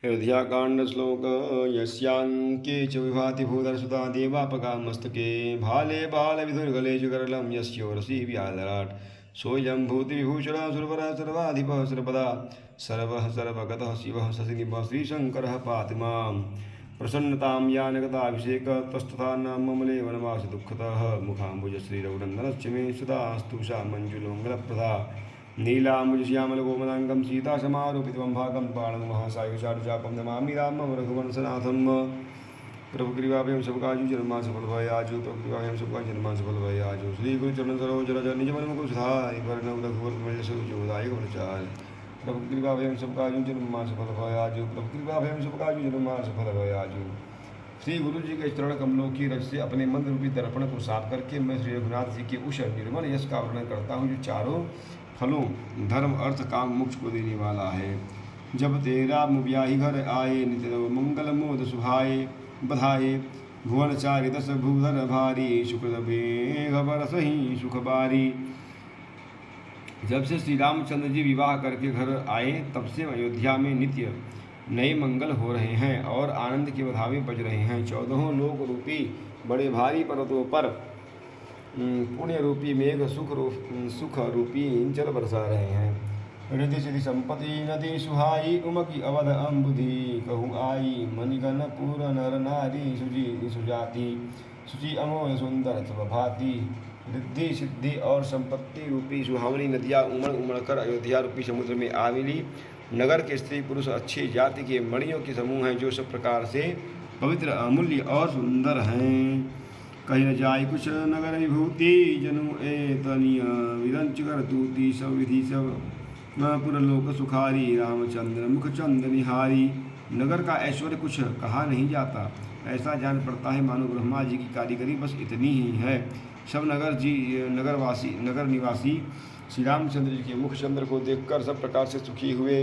अयोध्याकांड श्लोक यस्यांके च विभाति भूधरसुता देवापका मस्तके भाले बालविधुर्गले च करलं यस्योरसि व्यालराट् सोऽयं भूतिविभूषणः सुरवरः सर्वाधिपः सर्वदा सर्वः सर्वगतः शिवः शशिनिभः श्रीशङ्करः पातु मां प्रसन्नतां यानगताभिषेकतस्तथा न ममले वनवास दुःखतः मुखाम्बुजश्रीरघुनन्दनश्च मे सुतास्तु सा मञ्जुलोङ्गलप्रदा नीलाम्बुजश्यामलकोमलाङ्गं सीतासमारोपितं भागं बाणं महासायुषार्जापं नमामि रामं रघुवंशनाथं प्रभुकृपाभयं सबकाजु जन्मा सफल भयाजु प्रभुकृपाभयं सबका जन्मा सफल भयाजु श्री गुरु चरण सरोज रज निज मन मुकुर सुधारि वरनव रघुवर कमल सुजोदायक वरचाल प्रभुकृपाभयं सबकाजु जन्मा सफल भयाजु प्रभुकृपाभयं सबकाजु जन्मा सफल भयाजु। श्री गुरु जी के चरण कमलों की रज से अपने मंद रूपी दर्पण को साफ करके मैं श्री रघुनाथ जी के उस निर्मल यश का वर्णन करता हूँ जो चारों फलों धर्म अर्थ काम मोक्ष को देने वाला है। जब तेरा मुब्याही घर आए नित्य मंगल मोद सुभाए बधाए भुवन चारि दस भूधर भारी शुक्र खबर सही सुख बारी। जब से श्री रामचंद्र जी विवाह करके घर आए तब से अयोध्या में नित्य नए मंगल हो रहे हैं और आनंद के बधावे बज रहे हैं। 14 लोक रूपी बड़े भारी पर्वतों पर पुण्य रूपी मेघ सुख रूपी जल बरसा रहे हैं। रिद्धि सिद्धि संपत्ति नदी सुहाई उमकी अवध अम्बुधि कहूँ आई मणिगण पूर नर नारी सुजी सुजाति सुचि अमोघ सुंदर स्वभाति। रिद्धि सिद्धि और संपत्ति रूपी सुहावनी नदियाँ उमड़ उमड़ कर अयोध्या रूपी समुद्र में आ मिली। नगर के स्त्री पुरुष अच्छी जाति के मणियों के समूह हैं जो सब प्रकार से पवित्र अमूल्य और सुंदर हैं। कहीं न जाय कुछ नगर विभूति जनु तनिय विरंच कर तूती सब विधि सब पुरलोक सुखारी रामचंद्र मुखचंद निहारी। नगर का ऐश्वर्य कुछ कहा नहीं जाता, ऐसा जान पड़ता है मानो ब्रह्मा जी की कारीगरी बस इतनी ही है। सब नगर निवासी श्री रामचंद्र जी के मुखचंद्र को देखकर सब प्रकार से सुखी हुए।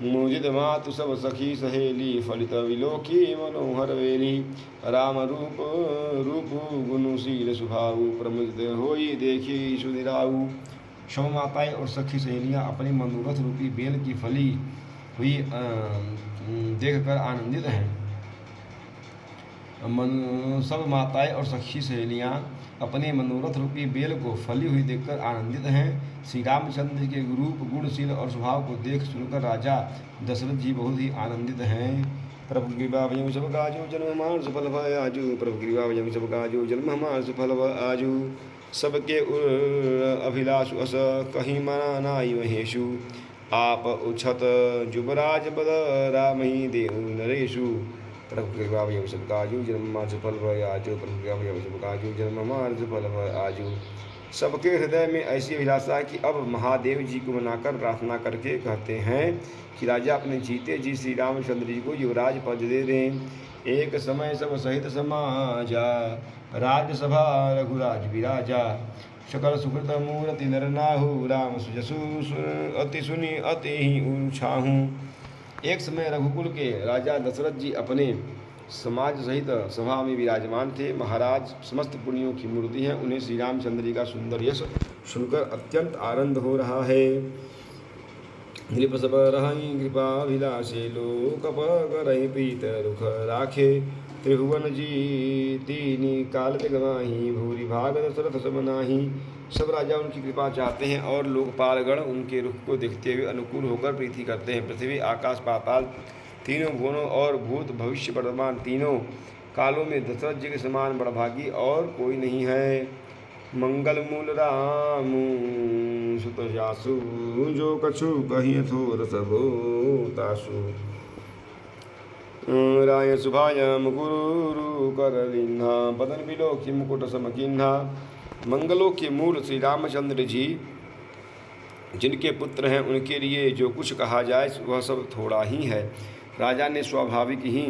मुजिद मातु सब सखी सहेली फलित विलोकी मनोहर वेली। राम रूप गुणशील सुभाऊ प्रमुदित होई देखी सुधिराऊ। सब माताएं और सखी सहेलियां अपने मनोरथ रूपी बेल की फली हुई देखकर आनंदित हैं। सब माताएं और सखी सहेलियां अपने मनोरथ रूपी बेल को फली हुई देखकर आनंदित हैं। श्री रामचंद्र के रूप गुणशील और स्वभाव को देख सुनकर राजा दशरथ जी बहुत ही आनंदित हैं। प्रभु कृपा भयं सब काजु जन्म हमार सफल भय आजू। प्रभु कृपा भयं सब काजु जन्म हमार सफल भय आजू। सबके अभिलाषु अस कहीं मना नाई महेशु। आप उछत जुबराज बद रामही देहु नरेशु। प्रभु कृपा भयं सब काजु जन्म हमार सफल भय आजू। प्रभु कृपा भयं सब काजु जन्म हमार सफल भय आजू। सबके हृदय में ऐसी अभिलाषा कि अब महादेव जी को मनाकर प्रार्थना करके कहते हैं कि राजा अपने जीते जी श्री रामचंद्र जी को युवराज पद दे दें। एक समय सब सहित समाजा राज्यसभा रघुराज विराजा। सकल सुकृत मूर्ति नर नाहु राम सुजसु अति सुनि अति ही उछाहू। एक समय रघुकुल के राजा दशरथ जी अपने समाज सहित सभा में विराजमान थे। महाराज समस्त पुण्यों की मूर्ति हैं, उन्हें श्री रामचंद्र जी का सुंदर यश सुनकर अत्यंत आनंद हो रहा है। नृप सब रहि कृपा विलासे लोक करहि प्रीत रुख राखे। त्रिभुवन जी तीनी काल गवाही भूरि भाग दशरथ सब नाही। सब राजा उनकी कृपा चाहते हैं और लोकपालगण उनके रुख को देखते हुए अनुकूल होकर प्रीति करते हैं। पृथ्वी आकाश पाताल तीनों भुवनों और भूत भविष्य वर्तमान तीनों कालों में दशरथ जी के समान बड़भागी और कोई नहीं है। मंगल मूल राम सुत जासु जो कछु कहीं थोर सबो तासु। राय सुभाय मुकुरु कर लिन्हा बदन बिलोकी मुकुट समकिन्हा। मंगलों के मूल श्री रामचंद्र जी जिनके पुत्र हैं उनके लिए जो कुछ कहा जाए वह सब थोड़ा ही है। राजा ने स्वाभाविक ही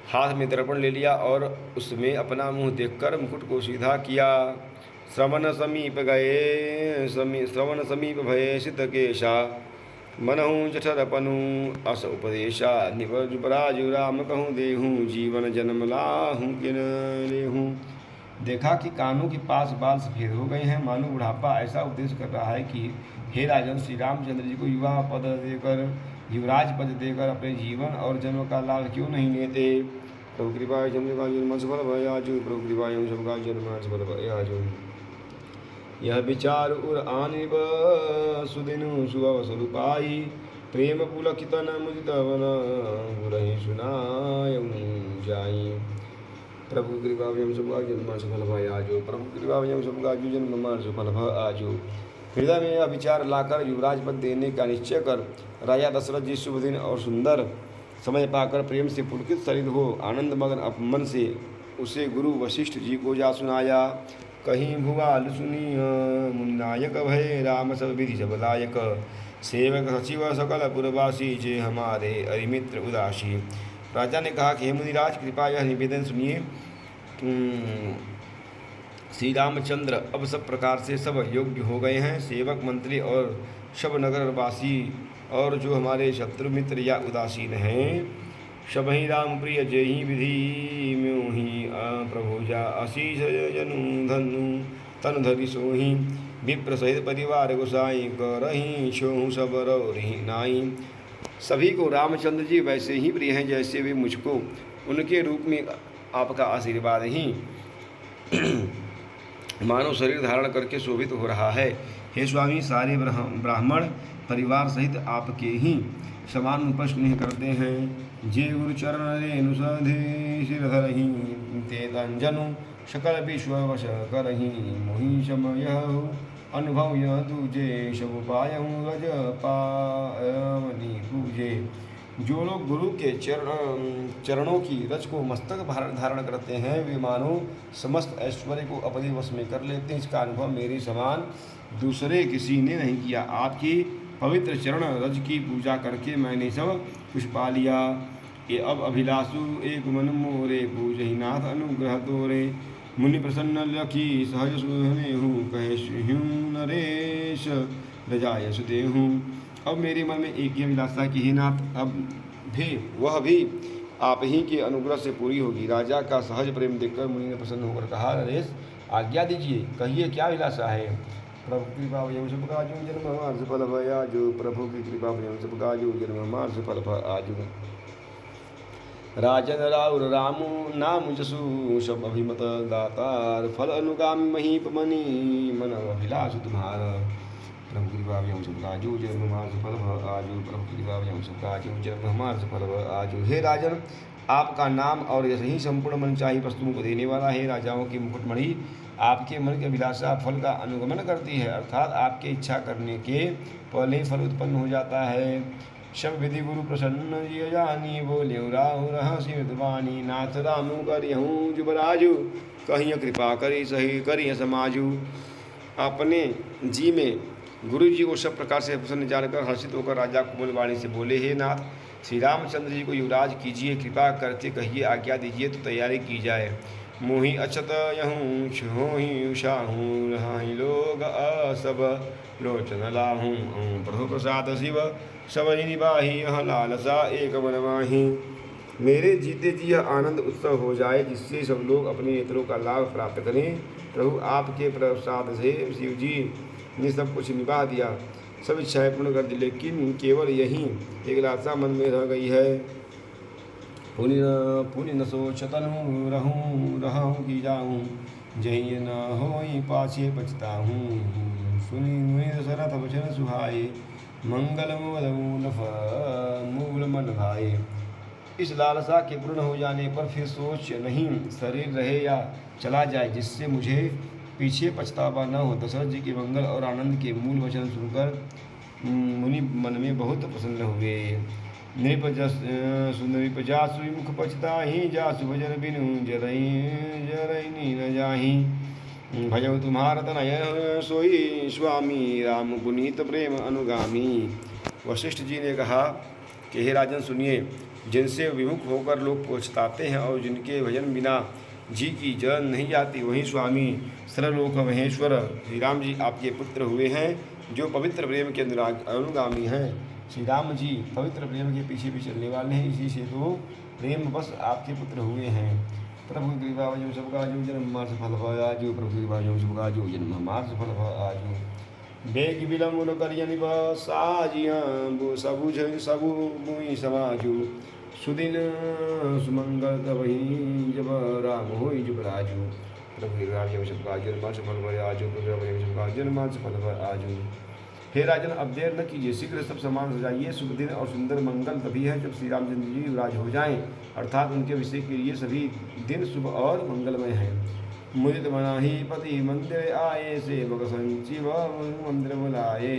हाथ में दर्पण ले लिया और उसमें अपना मुंह देखकर मुकुट को सीधा किया। श्रवण समीप भये सित केशा मनहु जठरपनु अस उपदेशा। निपराजु राम कहूँ देहूँ जीवन जन्म लाहूँ किन लेहूँ। देखा कि कानों के पास बाल सफेद हो गए हैं, मानो बुढ़ापा ऐसा उपदेश कर रहा है कि हे राजन, श्री रामचंद्र जी को युवा पद देकर युवराज पद देकर अपने जीवन और जन्म का लाभ क्यों नहीं लेते। प्रभु कृपा सबका जन्म सफल भय आजू, प्रभु कृपा सबका जन्म सफल भय आजू। यह विचार उर आने सुदिनु सुअवसर पाई, प्रेम पुलकितन मुदित वन गुरहि सुनाय जाई। प्रभु कृपा सबका जन्म सफल भय आजो, प्रभु कृपा सबका जन्म सफल भय आजो। हृदय में यह विचार लाकर युवराज पद देने का निश्चय कर राजा दशरथ जी शुभ दिन और सुंदर समय पाकर प्रेम से पुलकित शरीर हो आनंद मगन अपमन से उसे गुरु वशिष्ठ जी को जा सुनाया। कहीं भुवाल सुनिय मुनिनायक भय, राम सब विधि सब लायक, सेवक सचिव सकल पुरवासी, जे हमारे अरिमित्र उदासी। राजा ने कहा कि हे मुनिराज, कृपा यह निवेदन सुनिए। श्री रामचंद्र अब सब प्रकार से सब योग्य हो गए हैं। सेवक मंत्री और सब नगरवासी और जो हमारे शत्रु मित्र या उदासीन हैं, सब ही राम प्रिय जय ही विधि म्यों ही प्रभु जा आशीष जनु धनु तन धरि सोही, विप्र सहित परिवार गोसाई करही छोहु सब रही नाई। सभी को रामचंद्र जी वैसे ही प्रिय हैं जैसे वे मुझको, उनके रूप में आपका आशीर्वाद ही मानव शरीर धारण करके शोभित हो रहा है। हे स्वामी, सारे ब्राह्मण परिवार सहित आपके ही समान उपस्थ नहीं करते हैं। जे गुरु चरण रेणु सधि सिर धरहि, ते तंजनु सकल विश्व वश करहि, मोहि समय अनुभव यह तुझे सब पायहूँ रज पावनी पूजे। जो लोग गुरु के चरणों की रज को मस्तक धारण करते हैं, वे मानो समस्त ऐश्वर्य को अपने वश में कर लेते हैं। इसका अनुभव मेरे समान दूसरे किसी ने नहीं किया। आपकी पवित्र चरण रज की पूजा करके मैंने सब कुछ पा लिया। ये अब अभिलाषु एक मन मोरे, पूजहि नाथ अनुग्रह तोरे। मुनि प्रसन्न लखी सहज सुनेहु, कहे नरेश रजाय सुदेहु। अब मेरे मन में एक ही अभिलाषा कि हे नाथ, अब भी वह भी आप ही के अनुग्रह से पूरी होगी। राजा का सहज प्रेम देखकर मुनि ने प्रसन्न होकर कहा, नरेश आज्ञा दीजिए, कहिए क्या अभिलाषा है। प्रभु की कृपा सबका जो जन्म हमार सफल भय आजो, प्रभु की कृपा सबका जो जन्म हमार सफल भय आजो। राजन राउर रामु नाम जसु, सब अभिमत दातार, फल अनुगामी महीप मनी मन अभिलाष तुम्हारा। प्रभु कृपा सबका जो जन्म हमार सफल भय आजो, प्रभु कृपा सबका जो जन्म हमार सफल भय आजो। हे राजन, आपका नाम और यश ही संपूर्ण मनचाही वस्तुओं को देने वाला है। राजाओं की मुकुटमणि आपके मन की अभिलाषा फल का अनुगमन करती है, अर्थात आपके इच्छा करने के पहले ही फल उत्पन्न हो जाता है। शब विधि गुरु प्रसन्न जिय जानी, बोले राहु रहस्य विद्वानी। नाथ रामु करिहूँ जुबराजू, कहिय कृपा करी सही करिय समाजू। अपने जी में गुरु जी को सब प्रकार से प्रसन्न जानकर हर्षित होकर राजा कोमल वाणी से बोले, हे नाथ, श्री रामचंद्र जी को युवराज कीजिए, कृपा करके कहिए, आज्ञा दीजिए तो तैयारी की जाए। मोहि अछत यहूँ छोहि उषाहूँ, रहाई लोग असब लोचन लाहूँ। प्रभु प्रसाद शिव सबहि निबाही, यह लालसा एक बनवाही। मेरे जीते जी यह आनंद उत्सव हो जाए, जिससे सब लोग अपने नेत्रों का लाभ प्राप्त करें। प्रभु आपके प्रसाद से शिव जी ने सब कुछ निभा दिया, सब इच्छाएं पूर्ण कर दी, लेकिन केवल यही एक लालसा मन में रह गई है। पुनि न सोचतनु रहूँ की जाऊँ, जही न होई पाछे पछताहूँ। सुनी मुनि दशरथ वचन सुहाए, मंगल मूल मन भाए। इस लालसा के पूर्ण हो जाने पर फिर सोच नहीं, शरीर रहे या चला जाए, जिससे मुझे पीछे पछतावा न हो। दशरथ जी के मंगल और आनंद के मूल वचन सुनकर मुनि मन में बहुत प्रसन्न हुए। नृप जासु मुख पछताही, जासु भजन बिनु जरई न जाही। भजौ तुम्हार तनय सोई, स्वामी राम पुनीत प्रेम अनुगामी। वशिष्ठ जी ने कहा कि हे राजन सुनिए, जिनसे विमुख होकर लोग पछताते हैं और जिनके भजन बिना जी की जलन नहीं जाती, वही स्वामी सर्वलोक महेश्वर श्री राम जी आपके पुत्र हुए हैं, जो पवित्र प्रेम के अनुगामी हैं। श्री राम जी पवित्र प्रेम के पीछे भी चलने वाले हैं, इसी से तो प्रेम बस आपके पुत्र हुए हैं। प्रभु कृपा जो सबका जो जन्म हमार सफल भय आजो, प्रभु कृपा जो सबका जो जन्म हमार सफल भय आजो। बेग विलम्ब न करिय साजिया बो सबु सबु मुई समाजू सुदिन सुमंगल तबही जब राम हो जब राजू प्रभु राम सब काजन मा सफल भय आजू प्रभु राम सब काजन मा सफल भय आजू। हे राजन, अब देर न कीजिए, शीघ्र सब सामान सजाइए। शुभ दिन और सुंदर मंगल तभी है जब श्री रामचंद्र जी युवराज हो जाएं, अर्थात उनके अभिषेक के लिए सभी दिन शुभ और मंगलमय हैं। मुदित मना ही पति मंदिर आए, सेवक संचिव मंदिर बुलाए,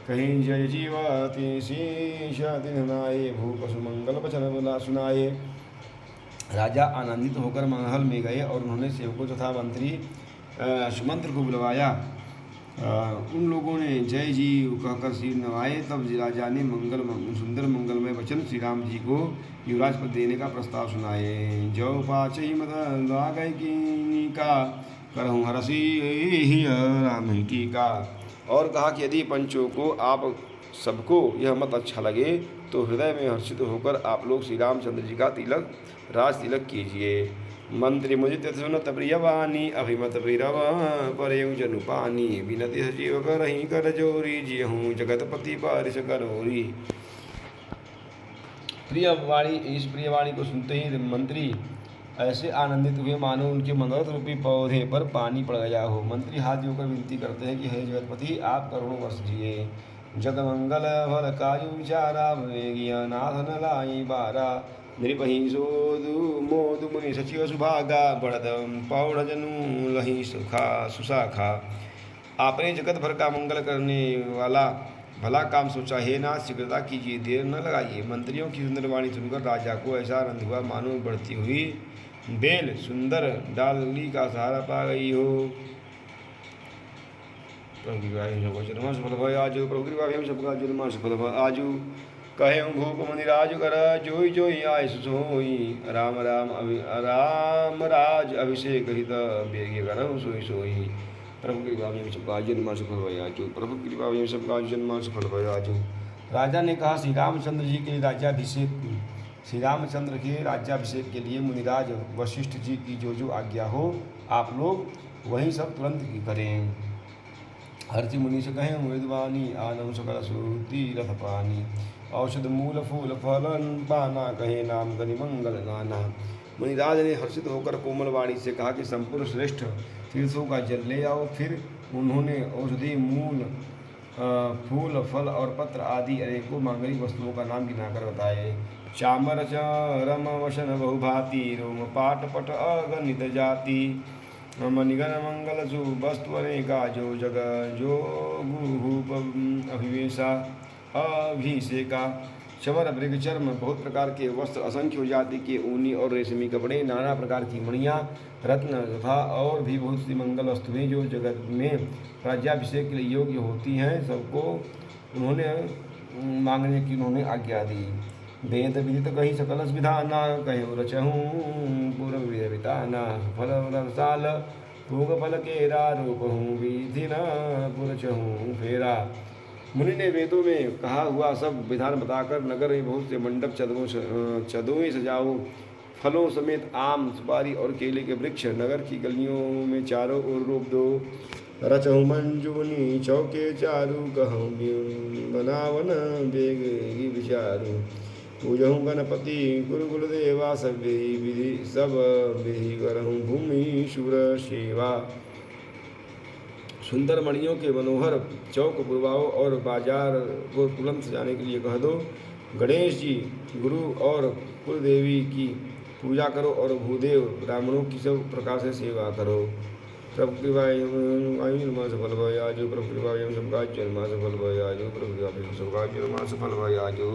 कहीं जय जीवती शीश दिन नाये, भूप सुमंगल वचन बुला सुनाए। राजा आनंदित होकर महल में गए और उन्होंने सेवकों तथा मंत्री सुमंत्र को बुलवाया। उन लोगों ने जय जी कहकर सिर नवाए। तब राजा ने सुंदर मंगलमय वचन श्री राम जी को युवराज पद देने का प्रस्ताव सुनाए। जो पाचई मत लागय का करहूँ हरसी राम की का। और कहा कि यदि पंचों को आप सबको यह मत अच्छा लगे तो हृदय में हर्षित होकर आप लोग श्री रामचंद्र जी का तिलक राज तिलक कीजिए। मंत्री मुदित सुनत प्रियवाणी, अभिमत भैरव पर जनु पानी, विनति सजीव करही कर जोरी, जियहूँ जगतपति बारिश करोरी। प्रियवाणी, इस प्रियवाणी को सुनते ही मंत्री ऐसे आनंदित हुए मानो उनके मनोरथ रूपी पौधे पर पानी पड़ गया हो। मंत्री हाथ जोड़कर विनती करते हैं कि हे जगतपति, आप करोड़ों वर्ष जिए, जगमंगल भल काजु विचारा, नाथ न लाई बारा, नृपहि सोदु मोदु मुनि सचिव सुभागा, बढ़द पौड़ जनु लही सुखा सुशाखा। आपने जगत भर का मंगल करने वाला भला काम सोचा, हे नाथ शीघ्रता कीजिए, देर न लगाइए। मंत्रियों की सुंदर वाणी सुनकर राजा को ऐसा आनंद हुआ मानो बढ़ती हुई बेल सुंदर डाली का सहारा पा गई हो। प्रभु कृपा सफल भय आजू, प्रभु कृपा सबका जन्मा सफल भय आजू। कहे भूप मुनिराज कर जोई जोई आय सोई, राम राम राम राज अभिषेक हित बेग करहु सोई सोई। प्रभु कृपा सबका जन्मा सफल भय आजू, प्रभु कृपा सबका जन्मा सफल भय आजू। राजा ने कहा, श्री रामचंद्र जी के राज्याभिषेक श्री रामचंद्र के राज्याभिषेक के लिए मुनिराज वशिष्ठ जी की जो आज्ञा हो आप लोग वही सब तुरंत करें। हर्षि मुनि से कहें मृदवानी, आनम सकल श्रुति रथ पानी, औषध मूल फूल फलन पाना, कहे नाम गनि मंगल गाना। मुनिराज ने हर्षित होकर कोमल वाणी से कहा कि संपूर्ण श्रेष्ठ तीर्थों का जल ले आओ। फिर उन्होंने औषधि मूल फूल फल और पत्र आदि अनेकों मांगलिक वस्तुओं का नाम गिनाकर बताए। चामर चरम वशन बहुभाति, रोम पाट पट अगणित जाति, मणिगण मंगल सु वस्तु अनेका, जो जग जो भूप अभिवेशा अभिषेका। चमर मृग चर्म बहुत प्रकार के वस्त्र, असंख्य जाति के ऊनी और रेशमी कपड़े, नाना प्रकार की मणियाँ, रत्न तथा और भी बहुत सी मंगल वस्तुएं जो जगत में राज्याभिषेक के लिए योग्य होती हैं, सबको उन्होंने मांगने की उन्होंने आज्ञा दी। वेद विदित कही सकल विधाना, कहीं रचहूँ पूर्व विधाना, फल रसाल भोग फल केरा, रूपहूँ विधि न पुरचहूँ फेरा। मुनि ने वेदों में कहा हुआ सब विधान बताकर नगर में बहुत से मंडप चदों सजाओ, फलों समेत आम सुपारी और केले के वृक्ष नगर की गलियों में चारों ओर रोप दो। रचहु मंजूनी चौके चारू, कहूँ बनावन बेगी विचारू, पूजहु गणपति गुरु गुरुदेवा, सब विधि सब विधि करहूँ भूमि शुर सेवा। सुंदर मणियों के मनोहर चौक पुरवाओ और बाजार को तुरंत सजाने के लिए कह दो। गणेश जी गुरु और कुलदेवी की पूजा करो और भूदेव ब्राह्मणों की सब प्रकार से सेवा करो। प्रभु कृपा सफल भय आजो, प्रभु कृपा सबका जन्मा सफल भय आजो, प्रभु कृपा सबका जन्मा सफल भय आजो।